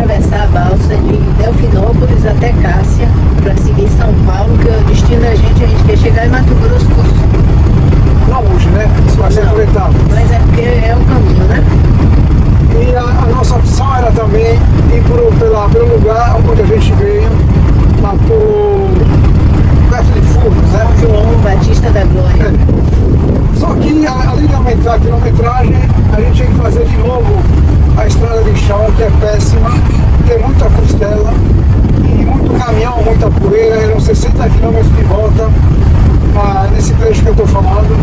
atravessar a balsa de Delfinópolis até Cássia para seguir São Paulo, que é o destino da gente. A gente quer chegar em Mato Grosso do Sul. Não hoje, né? Isso vai ser Não, por etapas. mas é porque é o caminho, né? E a nossa opção era também ir pelo lugar onde a gente veio, lá perto de Furnas, né? João Batista da Glória. Só que além de aumentar a quilometragem, a gente tinha que fazer de novo a estrada de chão, que é péssima, tem muita costela e muito caminhão, muita poeira, eram 60 km de volta nesse trecho que eu estou falando.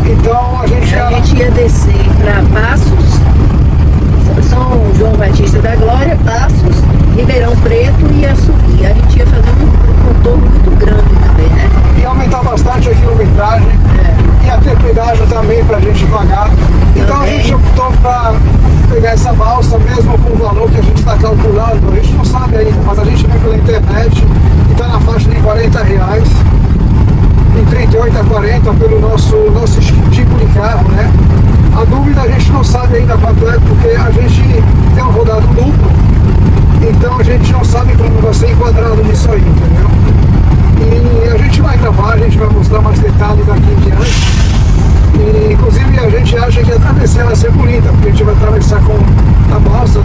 Então a gente ia descer para Passos, São João Batista da Glória, Passos, Ribeirão Preto e ia subir. A gente ia fazer um contorno muito grande também, né? E aumentar bastante a quilometragem. E a ter pedágio também pra gente pagar. Então a gente optou para pegar essa balsa mesmo com o valor que a gente está calculando. A gente não sabe ainda, mas a gente vê pela internet e está na faixa de R$40, de 38 a 40 pelo nosso tipo de carro, né? A dúvida a gente não sabe ainda quanto é, porque a gente tem um rodado duplo, então a gente não sabe como vai ser enquadrado nisso aí, entendeu? E a gente vai gravar, a gente vai mostrar mais detalhes daqui em diante. E inclusive a gente acha que a travessia vai ser bonita, porque a gente vai atravessar com a balsa.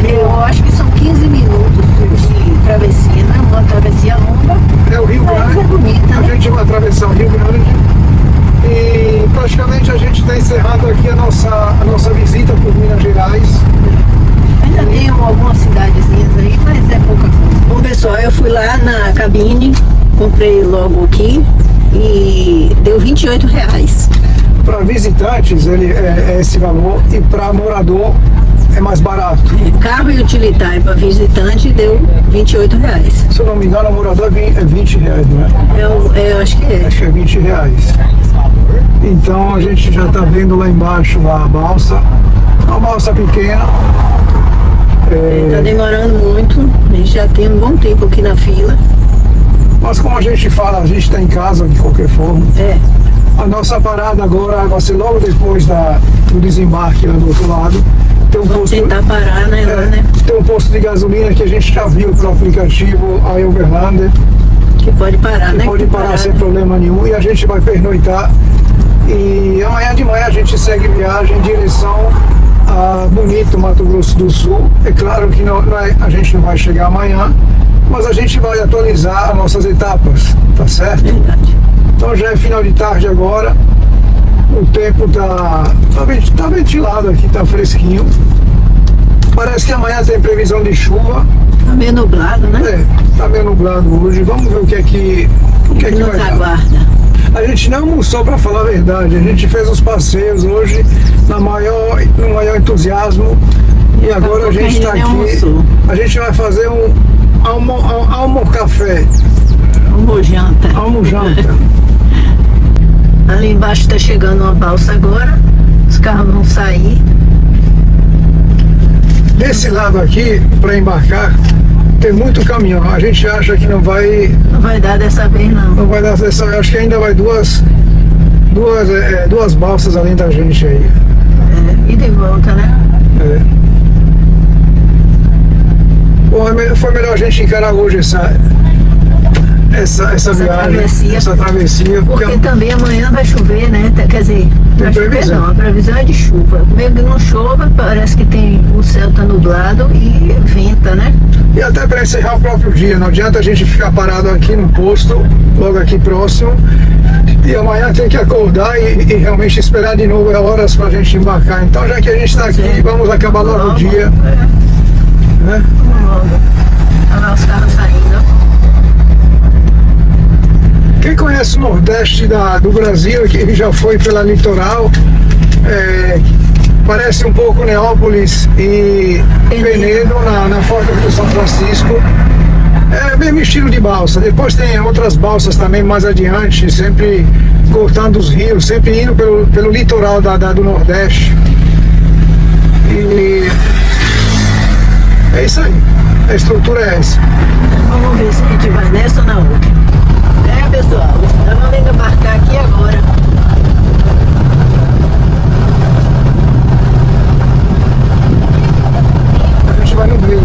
Eu acho que são 15 minutos de travessia, né? Uma travessia longa. É o Rio Grande. É bonita, A né? gente vai atravessar o Rio Grande. E praticamente a gente está encerrando aqui a nossa visita por Minas Gerais. Ainda tem algumas cidadezinhas aí, mas é pouca coisa. Bom, pessoal, eu fui lá na cabine, comprei logo aqui e deu R$28. Para visitantes ele é esse valor e para morador é mais barato. Carro e utilitário para visitante deu R$28. Se eu não me engano, o morador é R$20, não é? Eu acho que é. Acho que é R$20. Então a gente já está vendo lá embaixo a balsa. Uma balsa pequena. Tá demorando muito, a gente já tem um bom tempo aqui na fila. Mas como a gente fala, a gente está em casa de qualquer forma. A nossa parada agora vai ser logo depois do desembarque lá do outro lado. Tem um Vamos tentar parar, né, lá, né? Tem um posto de gasolina que a gente já viu pelo aplicativo, a Overlander. Que pode parar, né? Pode parar sem problema nenhum e a gente vai pernoitar. E amanhã de manhã a gente segue viagem em direção a Bonito, Mato Grosso do Sul. É claro que a gente não vai chegar amanhã, mas a gente vai atualizar as nossas etapas, tá certo? Verdade. Então já é final de tarde agora, o tempo tá ventilado aqui, tá fresquinho. Parece que amanhã tem previsão de chuva. Tá meio nublado, né? Tá meio nublado hoje. Vamos ver o que é que Nos vai dar. aguarda. A gente não almoçou, para falar a verdade. A gente fez os passeios hoje no maior entusiasmo. E agora a gente está aqui. Almoçou. A gente vai fazer um almo-café. Almojanta. Almojanta. Ali embaixo tá chegando uma balsa agora. Os carros vão sair. Desse lado aqui, para embarcar, tem muito caminhão. A gente acha que não vai dar dessa vez, não. Não vai dar dessa. Acho que ainda vai duas balsas além da gente aí. E de volta, né? Bom, foi melhor a gente encarar hoje essa viagem, essa travessia. Porque também amanhã vai chover, né? Quer dizer, vai chover não, a previsão é de chuva. Mesmo que não chova, parece que o céu tá nublado e venta, né? E até para encerrar o próprio dia, não adianta a gente ficar parado aqui no posto, logo aqui próximo, e amanhã tem que acordar e realmente esperar de novo horas para a gente embarcar. Então já que a gente está aqui, vamos acabar logo o dia. Né? Vamos logo. Olha lá os carros saindo. Quem conhece o Nordeste do Brasil, que já foi pela litoral, parece um pouco Neópolis e Penedo na Forca do São Francisco. É o mesmo estilo de balsa. Depois tem outras balsas também mais adiante, sempre cortando os rios, sempre indo pelo litoral do Nordeste. E é isso aí. A estrutura é essa. Vamos ver se a gente vai nessa ou na outra. Pessoal, nós vamos embarcar aqui agora. A gente vai no meio.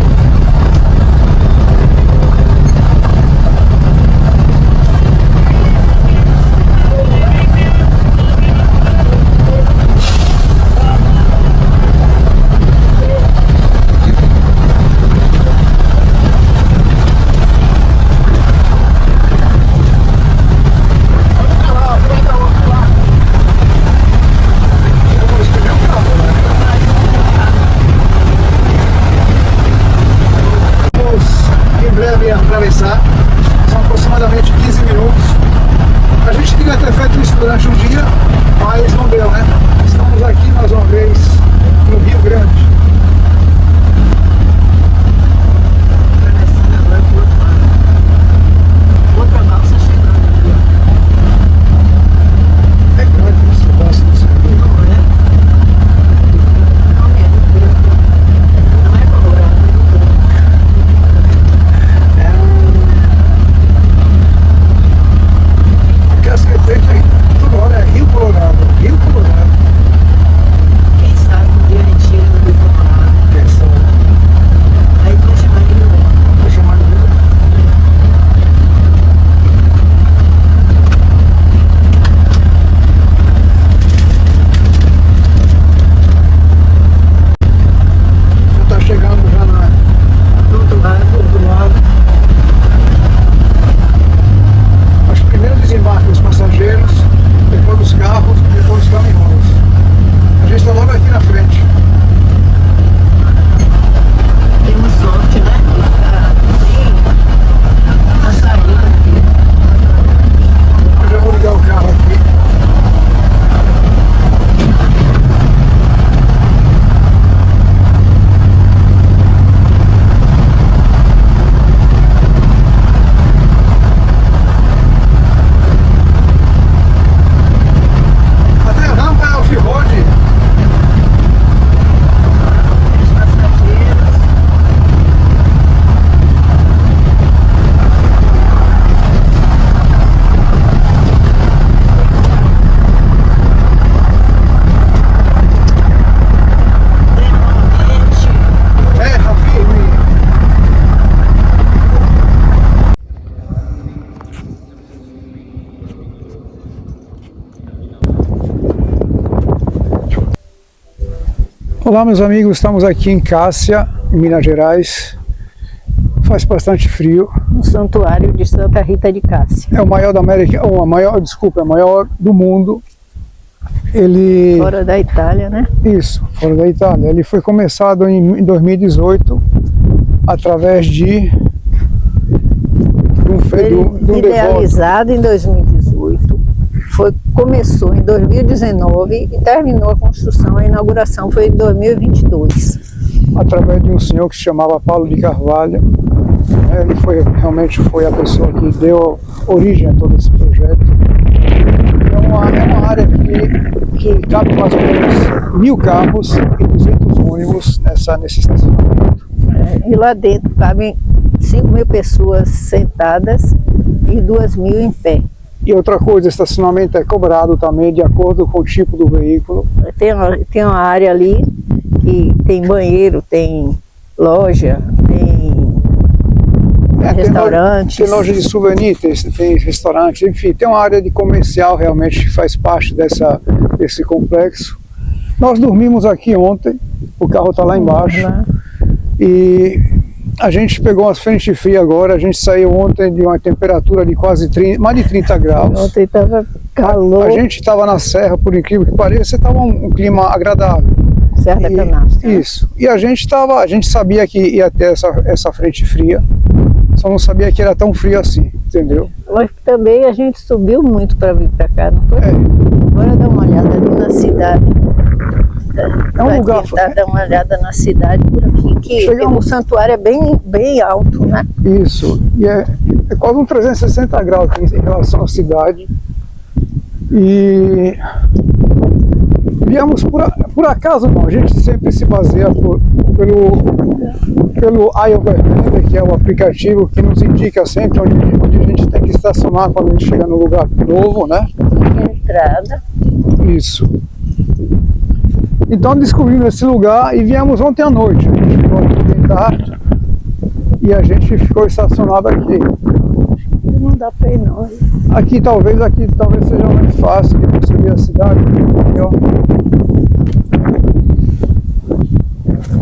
Olá, meus amigos, estamos aqui em Cássia, em Minas Gerais. Faz bastante frio. No Santuário de Santa Rita de Cássia. É o maior da América, ou a maior, desculpa, é o maior do mundo. Ele... Fora da Itália, né? Isso, fora da Itália. Ele foi começado em 2018 através de um idealizado em 2018. Começou em 2019 e terminou a construção, a inauguração foi em 2022. Através de um senhor que se chamava Paulo de Carvalho. Ele realmente foi a pessoa que deu origem a todo esse projeto. É uma área que cabe mais ou menos 1.000 carros e 200 ônibus nesse estacionamento. E lá dentro cabem 5.000 pessoas sentadas e 2.000 em pé. E outra coisa, o estacionamento é cobrado também de acordo com o tipo do veículo. Tem uma área ali que tem banheiro, tem loja, tem restaurantes. Tem loja de souvenir, tem restaurantes, enfim, tem uma área de comercial realmente que faz parte desse complexo. Nós dormimos aqui ontem, o carro está lá embaixo. E a gente pegou umas frentes frias agora, a gente saiu ontem de uma temperatura de quase mais de 30 graus. Ontem estava calor. A gente estava na serra, por incrível que pareça, estava um clima agradável. Serra da Canastra. Isso. E a gente sabia que ia ter essa frente fria, só não sabia que era tão frio assim, entendeu? Mas também a gente subiu muito para vir para cá, não foi? Agora dá uma olhada ali na cidade. É um lugar. Dar uma olhada na cidade por aqui, que o santuário é bem alto, né? Isso, e é quase um 360 graus em relação à cidade. E viemos por acaso, não, a gente sempre se baseia pelo iOverlander, que é o aplicativo que nos indica sempre onde a gente tem que estacionar quando a gente chega no lugar novo, né? Entrada. Isso. Então descobrimos esse lugar e viemos ontem à noite. A gente chegou aqui bem tarde e a gente ficou estacionado aqui. Não dá para ir não. Aqui talvez seja mais fácil de você ver a cidade. Entendeu?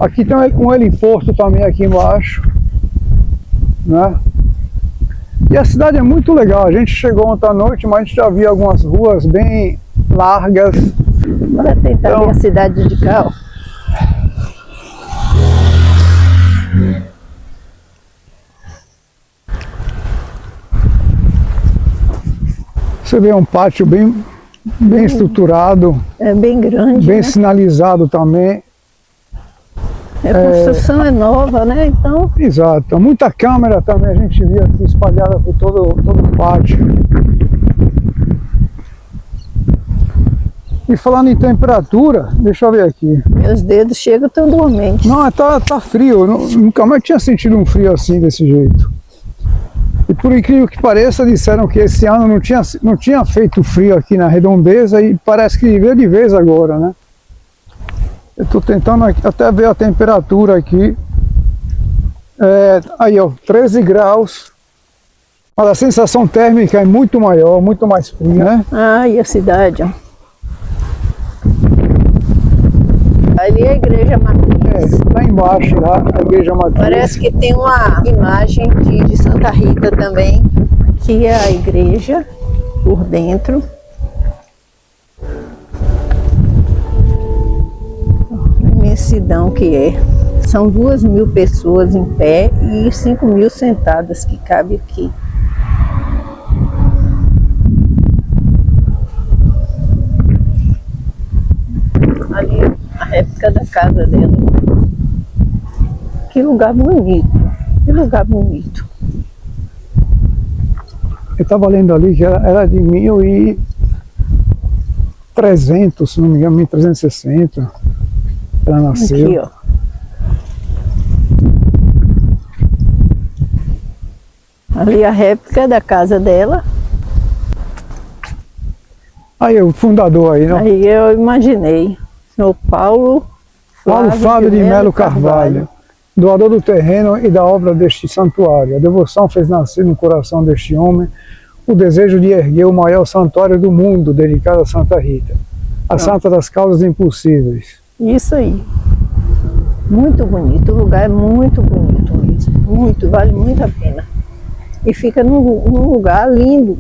Aqui tem um heliporto também aqui embaixo, né? E a cidade é muito legal. A gente chegou ontem à noite, mas a gente já viu algumas ruas bem largas. Bora tentar ver a cidade de carro. Você vê um pátio bem estruturado. É bem grande, bem né? Sinalizado também. A construção é nova, né? Então... Exato. Muita câmera também a gente viu aqui espalhada por todo o pátio. E falando em temperatura, deixa eu ver aqui. Meus dedos chegam tão dormentes. Não, tá frio. Nunca mais tinha sentido um frio assim, desse jeito. E por incrível que pareça, disseram que esse ano não tinha feito frio aqui na Redondeza e parece que veio de vez agora, né? Eu estou tentando até ver a temperatura aqui. Aí, ó, 13 graus. Mas a sensação térmica é muito maior, muito mais fria, né? Ah, e a cidade, ó. Ali é a igreja matriz. Lá embaixo, lá, a igreja matriz. Parece que tem uma imagem de Santa Rita também. Aqui é a igreja, por dentro. A imensidão que é. São 2.000 pessoas em pé e 5.000 sentadas que cabe aqui. Ali a réplica da casa dela. Que lugar bonito, que lugar bonito. Eu estava lendo ali que era de 1300, se não me engano, 1360. Ela nasceu. Aqui, ó. Ali a réplica da casa dela. Aí o fundador aí, não? Aí eu imaginei. Senhor Paulo Flávio de Melo Carvalho, doador do terreno e da obra deste santuário. A devoção fez nascer no coração deste homem o desejo de erguer o maior santuário do mundo, dedicado a Santa Rita, a santa das causas impossíveis. Isso aí. Muito bonito, o lugar é muito bonito mesmo, muito, vale muito a pena. E fica num lugar lindo.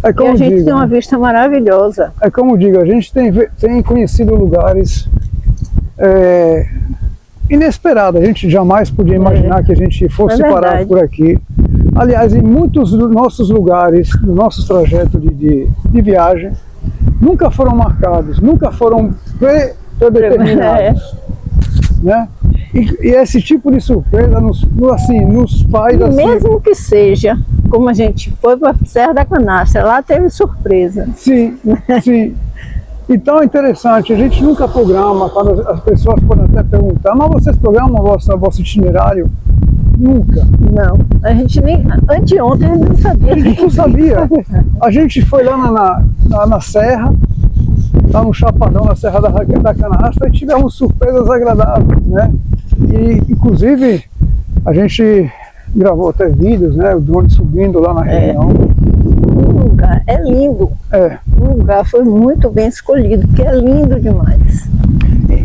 É E como a gente digo, tem uma vista maravilhosa. é como digo, a gente tem conhecido lugares inesperados. A gente jamais podia imaginar que a gente fosse parar por aqui. Aliás, em muitos dos nossos lugares, dos nossos trajetos de viagem, nunca foram marcados, nunca foram predeterminados. Né? E esse tipo de surpresa nos faz assim. Mesmo que seja, como a gente foi para a Serra da Canastra, lá teve surpresa. Sim, sim. Então é interessante, a gente nunca programa, quando as pessoas podem até perguntar, mas vocês programam o vosso itinerário? Nunca. Não, a gente nem, anteontem a gente não sabia. A gente não sabia. A gente foi lá na serra, lá no Chapadão, na Serra da Canastra, e tivemos surpresas agradáveis, né? E, inclusive, a gente gravou até vídeos, né? O drone subindo lá na região. O lugar é lindo. O lugar foi muito bem escolhido, porque é lindo demais.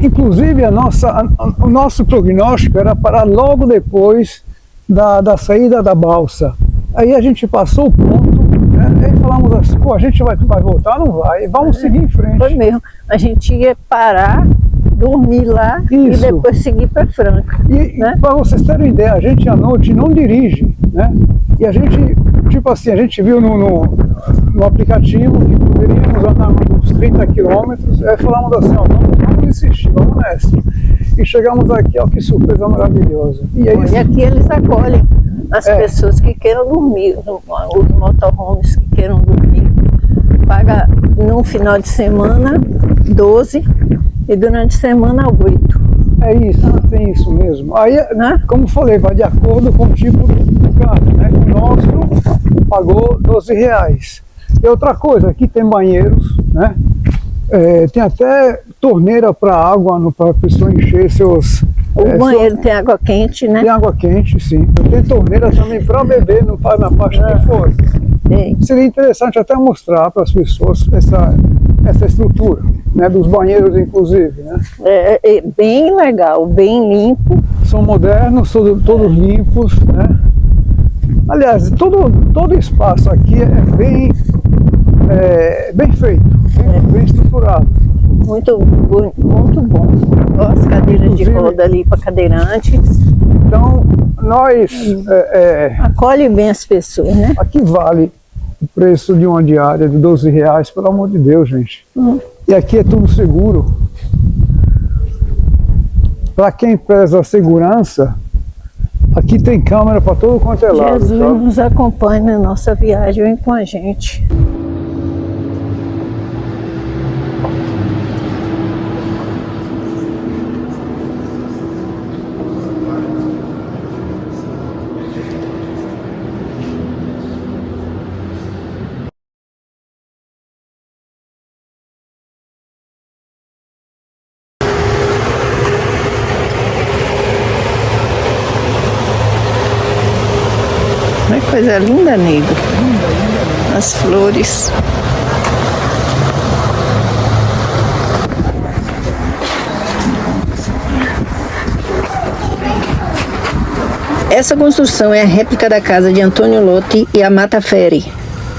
Inclusive, o nosso prognóstico era parar logo depois da saída da balsa. Aí a gente passou o ponto, né? Aí falamos assim, pô, a gente vai voltar? Não vai, vamos seguir em frente. Foi mesmo, a gente ia parar, dormir lá e depois seguir para Franca. Né? Para vocês terem ideia, a gente à noite não dirige, né? E a gente, tipo assim, a gente viu no aplicativo que poderíamos andar uns 30 quilômetros, aí falamos assim, ó, vamos insistir, vamos nessa. E chegamos aqui, ó, que surpresa maravilhosa. E aqui eles acolhem as pessoas que queiram dormir, os motorhomes que queiram dormir. Paga no final de semana 12 e durante a semana 8. É isso, tem isso mesmo. Aí, como falei, vai de acordo com o tipo do carro, né? O nosso pagou R$12. E outra coisa, aqui tem banheiros, né? Tem até torneira para água, para a pessoa encher seus... O banheiro tem água quente, né? Tem água quente, sim. Tem torneira também para beber na parte de fora. Seria interessante até mostrar para as pessoas essa estrutura, né, dos banheiros inclusive, né? É bem legal, bem limpo. São modernos, todos limpos, né? Aliás, todo espaço aqui é bem feito, bem estruturado. Muito bom. As cadeiras de roda ali para cadeirantes. Então, nós... acolhe bem as pessoas, né? Aqui vale o preço de uma diária de R$12, pelo amor de Deus, gente. E aqui é tudo seguro. Para quem preza a segurança, aqui tem câmera para todo quanto é lado. Jesus nos acompanha na nossa viagem, vem com a gente. Olha que coisa linda, nego. As flores. Essa construção é a réplica da casa de Antônio Lotti e Amata Ferri,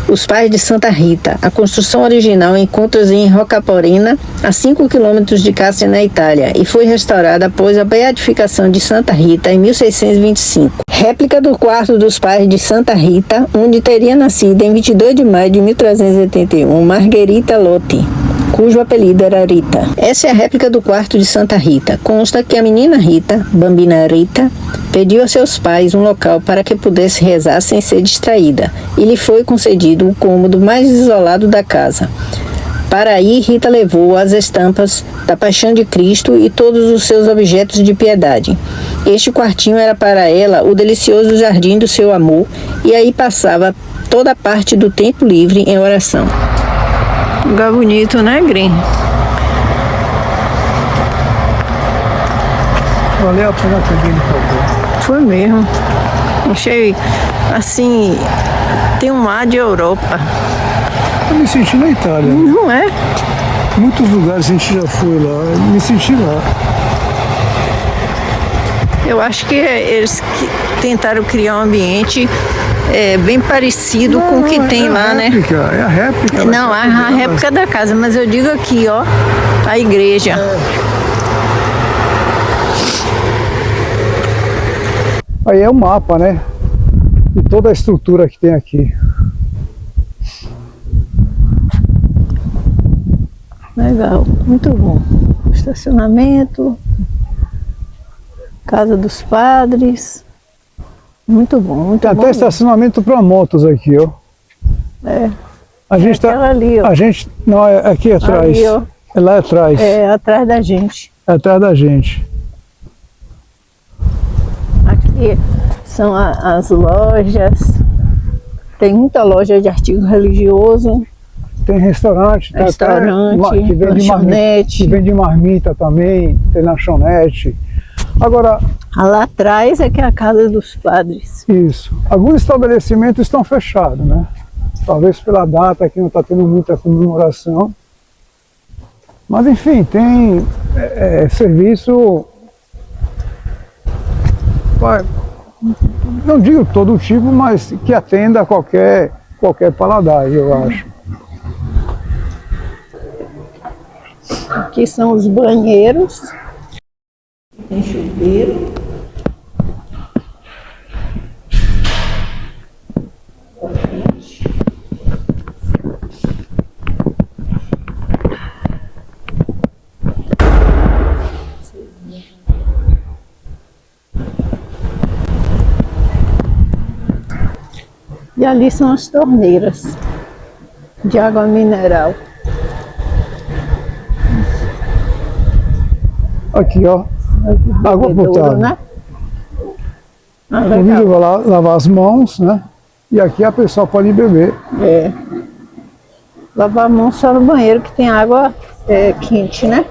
os pais de Santa Rita. A construção original encontra-se em Roccaporina, a 5 quilômetros de Cassia, na Itália, e foi restaurada após a beatificação de Santa Rita em 1625. Réplica do quarto dos pais de Santa Rita, onde teria nascido em 22 de maio de 1381 Margherita Lotti, cujo apelido era Rita. Essa é a réplica do quarto de Santa Rita. Consta que a menina Rita, Bambina Rita, pediu a seus pais um local para que pudesse rezar sem ser distraída, e lhe foi concedido o cômodo mais isolado da casa. Para aí, Rita levou as estampas da Paixão de Cristo e todos os seus objetos de piedade. Este quartinho era para ela o delicioso jardim do seu amor, e aí passava toda a parte do tempo livre em oração. Lugar bonito, né, Grim? Valeu a pena ter vindo pra cá. Foi mesmo. Achei, assim, tem um ar de Europa. Eu me senti na Itália. Não é? Muitos lugares a gente já foi lá, me senti lá. Eu acho que eles tentaram criar um ambiente bem parecido com o que tem lá, né? É a réplica. Não, a réplica da casa, mas eu digo aqui, ó, a igreja. Aí é o mapa, né? E toda a estrutura que tem aqui. Legal, muito bom. Estacionamento, casa dos padres. Muito bom, muito tem bom. Até estacionamento para motos aqui, ó. A gente tá. Ali, ó. A gente. Não, é aqui atrás. Ali, ó. É lá atrás. É atrás da gente. É atrás da gente. Aqui são as lojas. Tem muita loja de artigo religioso. Tem restaurante, tem restaurante, que vende lanchonete. Que vende marmita também, tem lanchonete. Agora, lá atrás é que é a casa dos padres. Isso. Alguns estabelecimentos estão fechados, né? Talvez pela data que não está tendo muita comemoração. Mas enfim, tem serviço, não digo todo tipo, mas que atenda a qualquer paladar, eu acho. Aqui são os banheiros. Tem chuveiro. E ali são as torneiras de água mineral. Aqui, ó, água potável. Né? Convido vai lá lavar as mãos, né? E aqui a pessoa pode beber. Lavar a mão só no banheiro que tem água quente, né?